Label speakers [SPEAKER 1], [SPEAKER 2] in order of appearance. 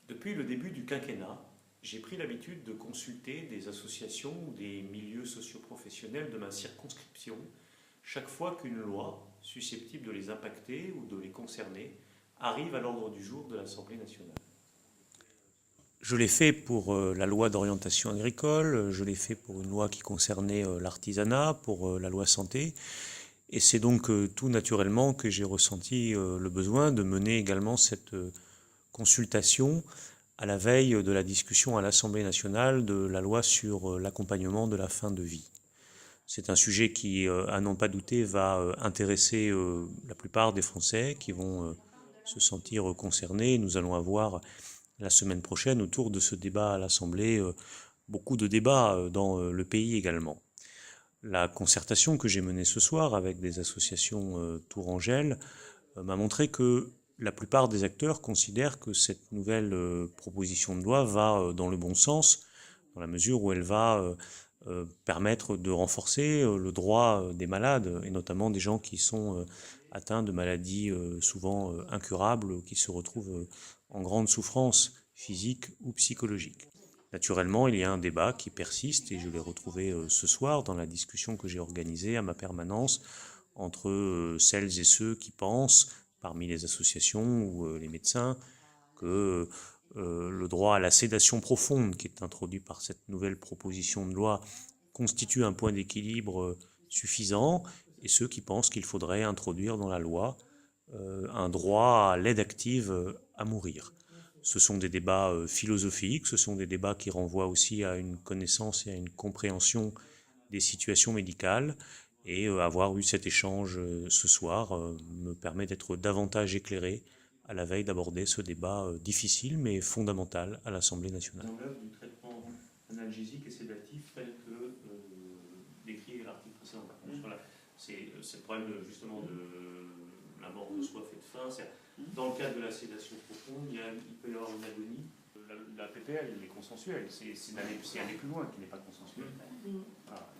[SPEAKER 1] Depuis le début du quinquennat, j'ai pris l'habitude de consulter des associations ou des milieux socioprofessionnels de ma circonscription chaque fois qu'une loi susceptible de les impacter ou de les concerner arrive à l'ordre du jour de l'Assemblée nationale. Je l'ai fait pour la loi d'orientation agricole, je l'ai fait pour une loi qui concernait l'artisanat, pour la loi santé, et c'est donc tout naturellement que j'ai ressenti le besoin de mener également cette consultation à la veille de la discussion à l'Assemblée nationale de la loi sur l'accompagnement de la fin de vie. C'est un sujet qui, à n'en pas douter, va intéresser la plupart des Français qui vont se sentir concernés. Nous allons avoir la semaine prochaine autour de ce débat à l'Assemblée beaucoup de débats dans le pays également. La concertation que j'ai menée ce soir avec des associations tourangelles m'a montré que la plupart des acteurs considèrent que cette nouvelle proposition de loi va dans le bon sens, dans la mesure où elle va permettre de renforcer le droit des malades, et notamment des gens qui sont atteints de maladies souvent incurables, qui se retrouvent en grande souffrance physique ou psychologique. Naturellement, il y a un débat qui persiste, et je l'ai retrouvé ce soir dans la discussion que j'ai organisée à ma permanence entre celles et ceux qui pensent, parmi les associations ou les médecins, que le droit à la sédation profonde qui est introduit par cette nouvelle proposition de loi constitue un point d'équilibre suffisant, et ceux qui pensent qu'il faudrait introduire dans la loi un droit à l'aide active à mourir. Ce sont des débats philosophiques, ce sont des débats qui renvoient aussi à une connaissance et à une compréhension des situations médicales, et avoir eu cet échange ce soir me permet d'être davantage éclairé à la veille d'aborder ce débat difficile mais fondamental à l'Assemblée nationale. On enlève du traitement analgésique et sédatif tel que décrit l'article précédent. C'est le problème justement de la mort de soif et de faim. Dans le cadre de la sédation profonde, il peut y avoir une agonie. La PPL, elle est consensuelle. C'est aller plus loin qui n'est pas consensuelle. Voilà.